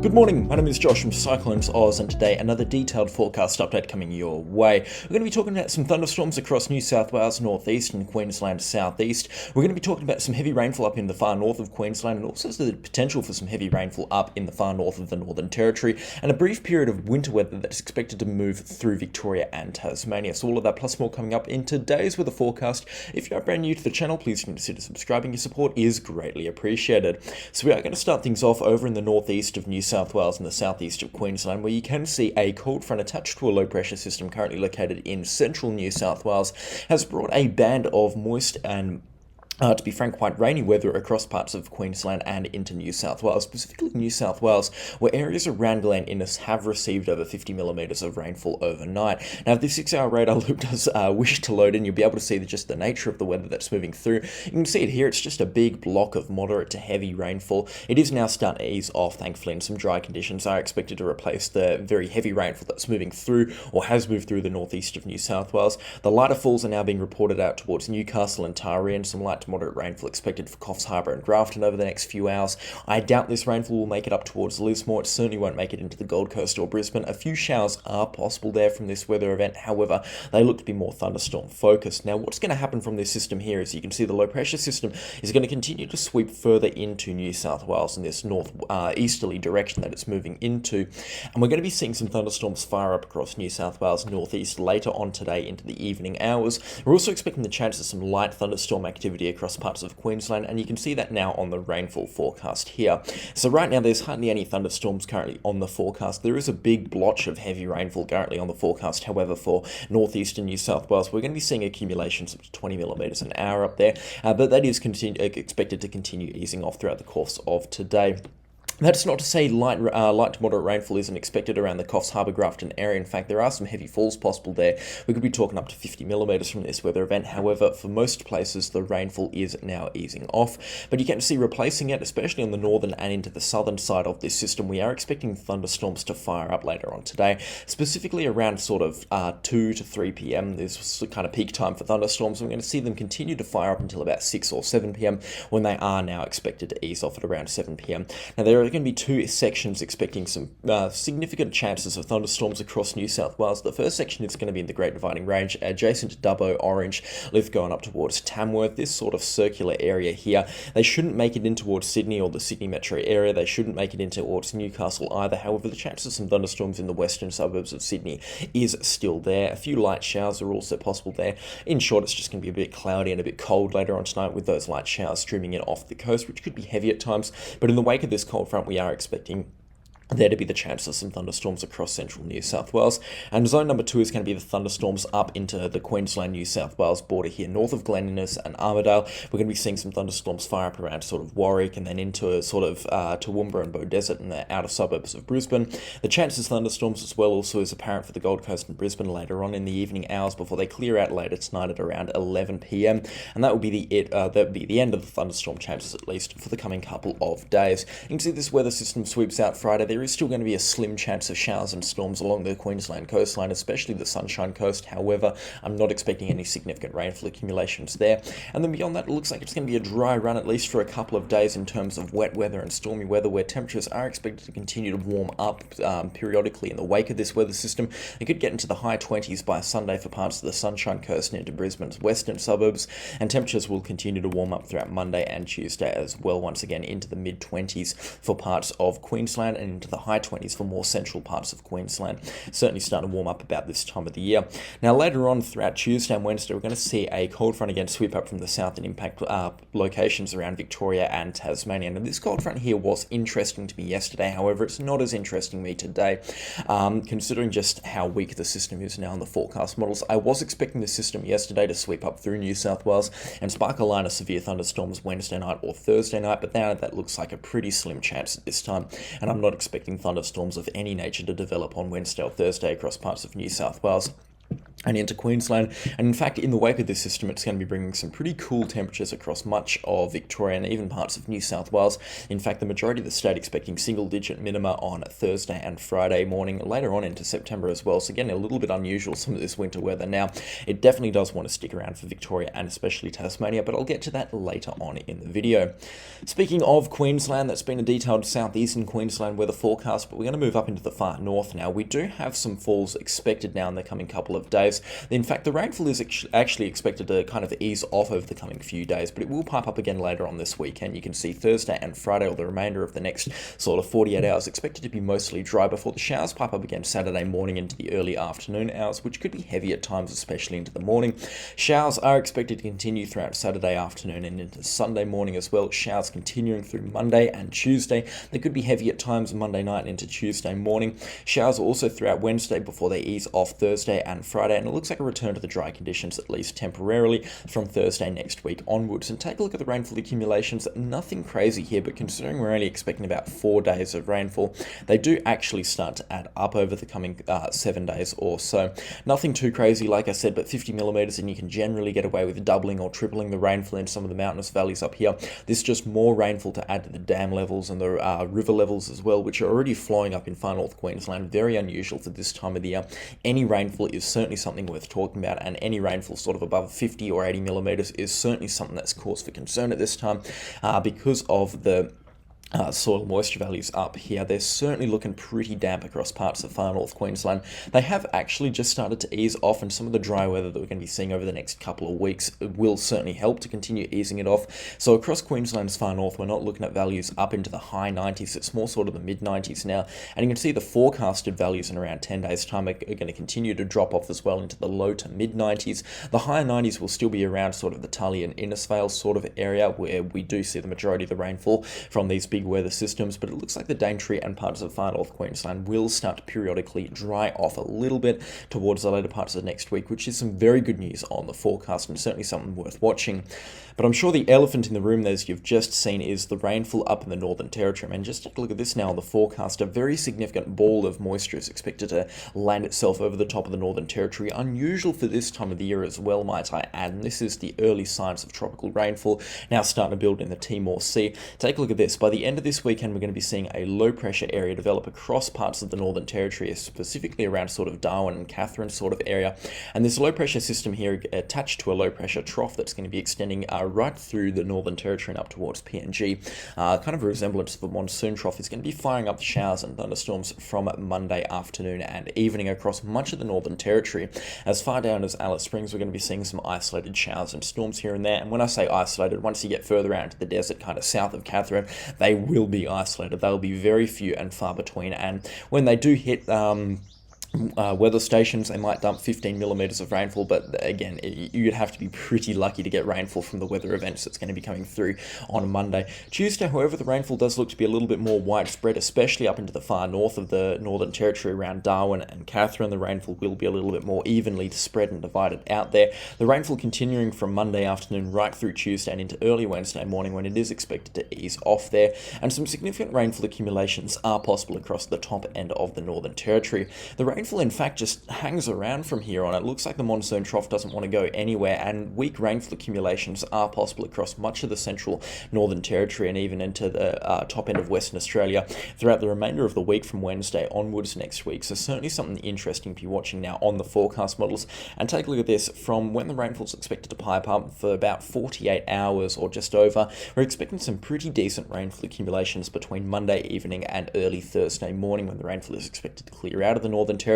Good morning, my name is Josh from CyclonesOZ, and today another detailed forecast update coming your way. We're going to be talking about some thunderstorms across New South Wales northeast and Queensland southeast. We're going to be talking about some heavy rainfall up in the far north of Queensland, and also the potential for some heavy rainfall up in the far north of the Northern Territory, and a brief period of winter weather that's expected to move through Victoria and Tasmania. So all of that plus more coming up in today's weather forecast. If you are brand new to the channel, please consider subscribing. Your support is greatly appreciated. So we are going to start things off over in the northeast of New South Wales and the southeast of Queensland, where you can see a cold front attached to a low pressure system currently located in central New South Wales has brought a band of moist and to be frank, quite rainy weather across parts of Queensland and into New South Wales, specifically New South Wales, where areas around Glen Innes have received over 50 millimetres of rainfall overnight. Now, if the 6-hour radar loop does wish to load in, you'll be able to see just the nature of the weather that's moving through. You can see it here, it's just a big block of moderate to heavy rainfall. It is now starting to ease off, thankfully, and some dry conditions are expected to replace the very heavy rainfall that's moving through, or has moved through the northeast of New South Wales. The lighter falls are now being reported out towards Newcastle and Taree, and some light to moderate rainfall expected for Coffs Harbour and Grafton over the next few hours. I doubt this rainfall will make it up towards Lismore. It certainly won't make it into the Gold Coast or Brisbane. A few showers are possible there from this weather event. However, they look to be more thunderstorm focused. Now, what's going to happen from this system here is you can see the low pressure system is going to continue to sweep further into New South Wales in this north-easterly direction that it's moving into. And we're going to be seeing some thunderstorms fire up across New South Wales northeast later on today into the evening hours. We're also expecting the chance of some light thunderstorm activity across parts of Queensland, and you can see that now on the rainfall forecast here. So right now there's hardly any thunderstorms currently on the forecast. There is a big blotch of heavy rainfall currently on the forecast. However, for northeastern New South Wales, we're going to be seeing accumulations of 20 millimetres an hour up there, but that is expected to continue easing off throughout the course of today. That's not to say light to moderate rainfall isn't expected around the Coffs Harbour Grafton area. In fact, there are some heavy falls possible there. We could be talking up to 50 millimetres from this weather event. However, for most places, the rainfall is now easing off. But you can see replacing it, especially on the northern and into the southern side of this system, we are expecting thunderstorms to fire up later on today, specifically around sort of 2 to 3 p.m. This kind of peak time for thunderstorms. We're going to see them continue to fire up until about 6 or 7 p.m. when they are now expected to ease off at around 7 p.m. Now, there are going to be two sections expecting some significant chances of thunderstorms across New South Wales. The first section is going to be in the Great Dividing Range, adjacent to Dubbo, Orange, Lith going up towards Tamworth, this sort of circular area here. They shouldn't make it in towards Sydney or the Sydney metro area. They shouldn't make it in towards Newcastle either. However, the chances of some thunderstorms in the western suburbs of Sydney is still there. A few light showers are also possible there. In short, it's just going to be a bit cloudy and a bit cold later on tonight, with those light showers streaming in off the coast, which could be heavy at times. But in the wake of this cold front, we are expecting there to be the chance of some thunderstorms across central New South Wales. And zone number 2 is going to be the thunderstorms up into the Queensland-New South Wales border here, north of Glen Innes and Armidale. We're going to be seeing some thunderstorms fire up around sort of Warwick and then into sort of Toowoomba and Beaudesert and the outer suburbs of Brisbane. The chances of thunderstorms as well also is apparent for the Gold Coast and Brisbane later on in the evening hours before they clear out later tonight at around 11 p.m. And that will be that will be the end of the thunderstorm chances, at least for the coming couple of days. You can see this weather system sweeps out Friday. There is still going to be a slim chance of showers and storms along the Queensland coastline, especially the Sunshine Coast. However, I'm not expecting any significant rainfall accumulations there. And then beyond that, it looks like it's going to be a dry run, at least for a couple of days, in terms of wet weather and stormy weather, where temperatures are expected to continue to warm up periodically in the wake of this weather system. It could get into the high 20s by Sunday for parts of the Sunshine Coast and into Brisbane's western suburbs, and temperatures will continue to warm up throughout Monday and Tuesday as well, once again into the mid-20s for parts of Queensland and into the high 20s for more central parts of Queensland. Certainly starting to warm up about this time of the year. Now, later on throughout Tuesday and Wednesday, we're going to see a cold front again sweep up from the south and impact locations around Victoria and Tasmania. Now, this cold front here was interesting to me yesterday. However, it's not as interesting to me today, considering just how weak the system is now in the forecast models. I was expecting the system yesterday to sweep up through New South Wales and spark a line of severe thunderstorms Wednesday night or Thursday night, but now that looks like a pretty slim chance at this time, and I'm not expecting thunderstorms of any nature to develop on Wednesday or Thursday across parts of New South Wales. and into Queensland. And in fact, in the wake of this system, it's going to be bringing some pretty cool temperatures across much of Victoria and even parts of New South Wales. In fact, the majority of the state expecting single-digit minima on Thursday and Friday morning, later on into September as well. So again, a little bit unusual, some of this winter weather. Now, it definitely does want to stick around for Victoria and especially Tasmania, but I'll get to that later on in the video. Speaking of Queensland, that's been a detailed southeastern Queensland weather forecast, but we're going to move up into the far north now. We do have some falls expected now in the coming couple of days. In fact, the rainfall is actually expected to kind of ease off over the coming few days, but it will pipe up again later on this weekend. You can see Thursday and Friday, or the remainder of the next sort of 48 hours, expected to be mostly dry before the showers pipe up again Saturday morning into the early afternoon hours, which could be heavy at times, especially into the morning. Showers are expected to continue throughout Saturday afternoon and into Sunday morning as well. Showers continuing through Monday and Tuesday. They could be heavy at times Monday night into Tuesday morning. Showers also throughout Wednesday before they ease off Thursday and Friday, and it looks like a return to the dry conditions, at least temporarily, from Thursday next week onwards. And take a look at the rainfall accumulations. Nothing crazy here, but considering we're only expecting about 4 days of rainfall, they do actually start to add up over the coming 7 days or so. Nothing too crazy, like I said, but 50 millimeters, and you can generally get away with doubling or tripling the rainfall in some of the mountainous valleys up here. This is just more rainfall to add to the dam levels and the river levels as well, which are already flowing up in far north Queensland. Very unusual for this time of the year. Any rainfall is certainly something worth talking about, and any rainfall sort of above 50 or 80 millimeters is certainly something that's cause for concern at this time because of the soil moisture values up here. They're certainly looking pretty damp across parts of far north Queensland. They have actually just started to ease off, and some of the dry weather that we're going to be seeing over the next couple of weeks will certainly help to continue easing it off. So across Queensland's far north, we're not looking at values up into the high 90s. It's more sort of the mid 90s now, and you can see the forecasted values in around 10 days time are going to continue to drop off as well into the low to mid 90s. The higher 90s will still be around sort of the Tully and Innisfail sort of area, where we do see the majority of the rainfall from these big weather systems, but it looks like the Daintree and parts of far north Queensland will start to periodically dry off a little bit towards the later parts of next week, which is some very good news on the forecast and certainly something worth watching. But I'm sure the elephant in the room, as you've just seen, is the rainfall up in the Northern Territory. And just take a look at this now on the forecast. A very significant ball of moisture is expected to land itself over the top of the Northern Territory. Unusual for this time of the year as well, might I add. And this is the early signs of tropical rainfall now starting to build in the Timor Sea. Take a look at this. By the end of this weekend, we're going to be seeing a low pressure area develop across parts of the Northern Territory, specifically around sort of Darwin and Katherine sort of area. And this low pressure system here attached to a low pressure trough that's going to be extending right through the Northern Territory and up towards PNG. Kind of a resemblance of a monsoon trough is going to be firing up the showers and thunderstorms from Monday afternoon and evening across much of the Northern Territory. As far down as Alice Springs, we're going to be seeing some isolated showers and storms here and there. And when I say isolated, once you get further out into the desert, kind of south of Katherine, they will be isolated. They'll be very few and far between. And when they do hit weather stations, they might dump 15 millimeters of rainfall, but again, you'd have to be pretty lucky to get rainfall from the weather events that's going to be coming through on Monday. Tuesday, however, the rainfall does look to be a little bit more widespread, especially up into the far north of the Northern Territory around Darwin and Katherine. The rainfall will be a little bit more evenly spread and divided out there. The rainfall continuing from Monday afternoon right through Tuesday and into early Wednesday morning, when it is expected to ease off there, and some significant rainfall accumulations are possible across the top end of the Northern Territory. The rainfall, in fact, just hangs around from here on. It looks like the monsoon trough doesn't want to go anywhere, and weak rainfall accumulations are possible across much of the central Northern Territory and even into the top end of Western Australia throughout the remainder of the week from Wednesday onwards next week. So certainly something interesting to be watching now on the forecast models. And take a look at this. From when the rainfall is expected to pipe up for about 48 hours or just over, we're expecting some pretty decent rainfall accumulations between Monday evening and early Thursday morning, when the rainfall is expected to clear out of the Northern Territory.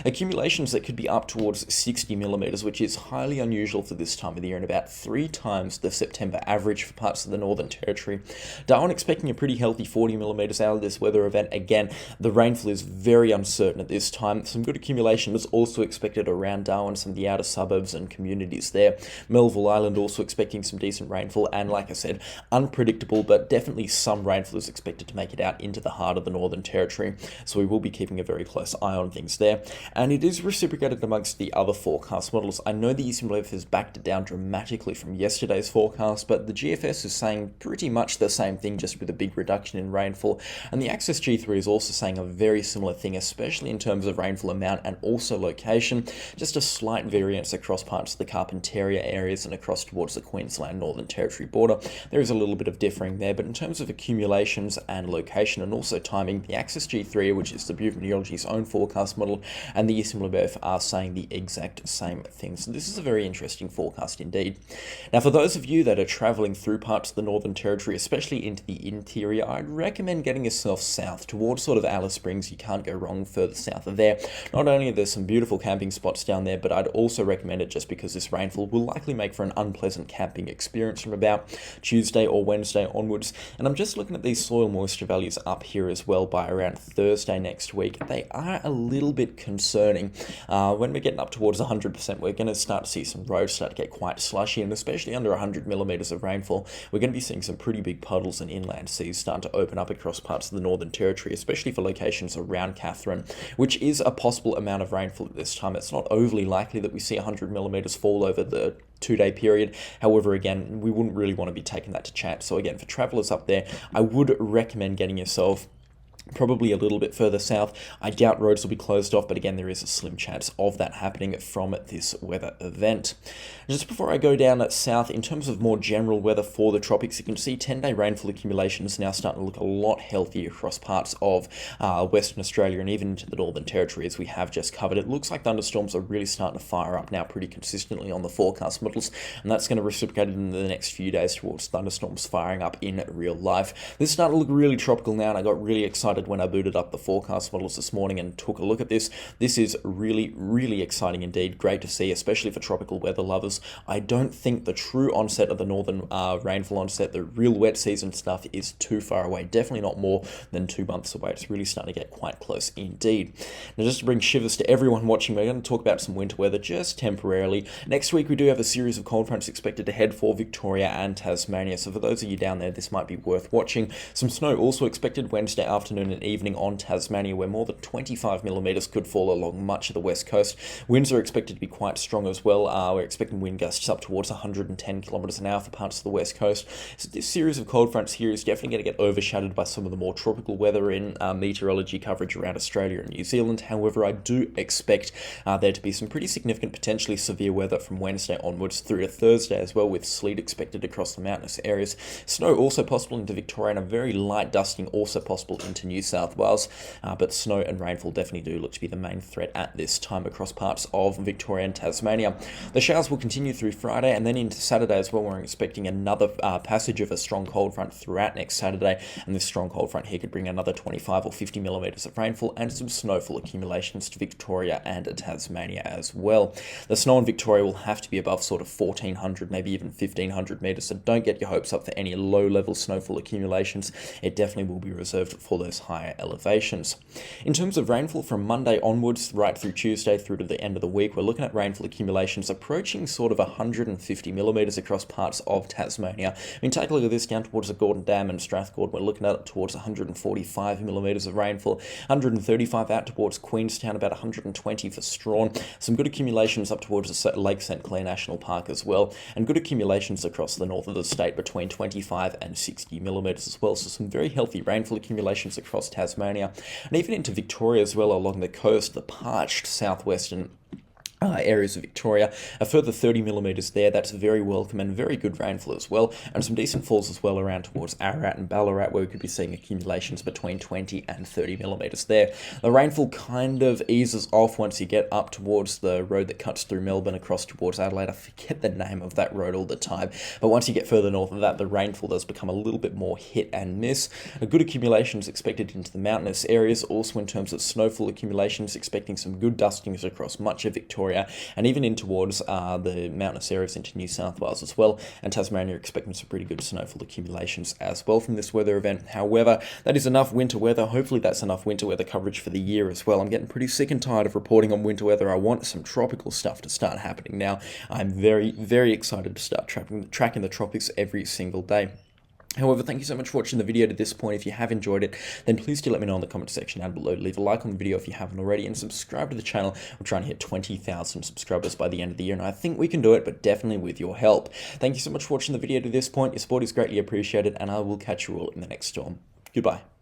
Accumulations that could be up towards 60 millimeters, which is highly unusual for this time of the year and about 3 times the September average for parts of the Northern Territory. Darwin expecting a pretty healthy 40 millimeters out of this weather event. Again, the rainfall is very uncertain at this time. Some good accumulation is also expected around Darwin, some of the outer suburbs and communities there. Melville Island also expecting some decent rainfall, and like I said, unpredictable, but definitely some rainfall is expected to make it out into the heart of the Northern Territory. So we will be keeping a very close eye on things things there. And it is reciprocated amongst the other forecast models. I know the ECMWF has backed it down dramatically from yesterday's forecast, but the GFS is saying pretty much the same thing, just with a big reduction in rainfall. And the Access G3 is also saying a very similar thing, especially in terms of rainfall amount and also location. Just a slight variance across parts of the Carpentaria areas and across towards the Queensland Northern Territory border. There is a little bit of differing there, but in terms of accumulations and location and also timing, the Access G3, which is the Bureau of Meteorology's own forecast model, and the ECMWF are saying the exact same thing. So this is a very interesting forecast indeed. Now, for those of you that are travelling through parts of the Northern Territory, especially into the interior, I'd recommend getting yourself south towards sort of Alice Springs. You can't go wrong further south of there. Not only are there some beautiful camping spots down there, but I'd also recommend it just because this rainfall will likely make for an unpleasant camping experience from about Tuesday or Wednesday onwards. And I'm just looking at these soil moisture values up here as well by around Thursday next week. They are a little bit concerning. When we're getting up towards 100%, we're going to start to see some roads start to get quite slushy, and especially under 100 millimeters of rainfall, we're going to be seeing some pretty big puddles and inland seas start to open up across parts of the Northern Territory, especially for locations around Katherine, which is a possible amount of rainfall at this time. It's not overly likely that we see 100 millimeters fall over the 2-day period. However, again, we wouldn't really want to be taking that to chance. So again, for travelers up there, I would recommend getting yourself probably a little bit further south. I doubt roads will be closed off, but again, there is a slim chance of that happening from this weather event. Just before I go down south, in terms of more general weather for the tropics, you can see 10-day rainfall accumulations now starting to look a lot healthier across parts of Western Australia and even into the Northern Territory, as we have just covered. It looks like thunderstorms are really starting to fire up now pretty consistently on the forecast models, and that's going to reciprocate in the next few days towards thunderstorms firing up in real life. This is starting to look really tropical now, and I got really excited when I booted up the forecast models this morning and took a look at this. This is really, really exciting indeed. Great to see, especially for tropical weather lovers. I don't think the true onset of the northern rainfall onset, the real wet season stuff, is too far away. Definitely not more than 2 months away. It's really starting to get quite close indeed. Now, just to bring shivers to everyone watching, we're going to talk about some winter weather just temporarily. Next week, we do have a series of cold fronts expected to head for Victoria and Tasmania. So for those of you down there, this might be worth watching. Some snow also expected Wednesday afternoon and evening on Tasmania, where more than 25 millimeters could fall along much of the west coast. Winds are expected to be quite strong as well. We're expecting wind gusts up towards 110 kilometers an hour for parts of the west coast. So this series of cold fronts here is definitely going to get overshadowed by some of the more tropical weather in meteorology coverage around Australia and New Zealand. However, I do expect there to be some pretty significant, potentially severe weather from Wednesday onwards through to Thursday as well, with sleet expected across the mountainous areas. Snow also possible into Victoria, and a very light dusting also possible into New South Wales, but snow and rainfall definitely do look to be the main threat at this time across parts of Victoria and Tasmania. The showers will continue through Friday and then into Saturday as well. We're expecting another passage of a strong cold front throughout next Saturday, and this strong cold front here could bring another 25 or 50 millimeters of rainfall and some snowfall accumulations to Victoria and Tasmania as well. The snow in Victoria will have to be above sort of 1,400, maybe even 1,500 meters, so don't get your hopes up for any low-level snowfall accumulations. It definitely will be reserved for those higher elevations. In terms of rainfall from Monday onwards, right through Tuesday through to the end of the week, we're looking at rainfall accumulations approaching sort of 150 millimeters across parts of Tasmania. I mean, take a look at this down towards the Gordon Dam and Strathgord. We're looking at towards 145 millimeters of rainfall, 135 out towards Queenstown, about 120 for Strawn. Some good accumulations up towards the Lake St. Clair National Park as well, and good accumulations across the north of the state between 25 and 60 millimeters as well. So some very healthy rainfall accumulations across Tasmania, and even into Victoria as well along the coast, the parched southwestern areas of Victoria. A further 30 millimeters there. That's very welcome and very good rainfall as well, and some decent falls as well around towards Ararat and Ballarat, where we could be seeing accumulations between 20 and 30 millimeters there. The rainfall kind of eases off once you get up towards the road that cuts through Melbourne across towards Adelaide. I forget the name of that road all the time, but once you get further north of that, the rainfall does become a little bit more hit and miss. A good accumulations expected into the mountainous areas. Also in terms of snowfall accumulations, expecting some good dustings across much of Victoria and even in towards the mountainous areas into New South Wales as well. And Tasmania are expecting some pretty good snowfall accumulations as well from this weather event. However, that is enough winter weather. Hopefully that's enough winter weather coverage for the year as well. I'm getting pretty sick and tired of reporting on winter weather. I want some tropical stuff to start happening now. I'm very, very excited to start tracking the tropics every single day. However, thank you so much for watching the video to this point. If you have enjoyed it, then please do let me know in the comment section down below. Leave a like on the video if you haven't already, and subscribe to the channel. We're trying to hit 20,000 subscribers by the end of the year, and I think we can do it, but definitely with your help. Thank you so much for watching the video to this point. Your support is greatly appreciated, and I will catch you all in the next storm. Goodbye.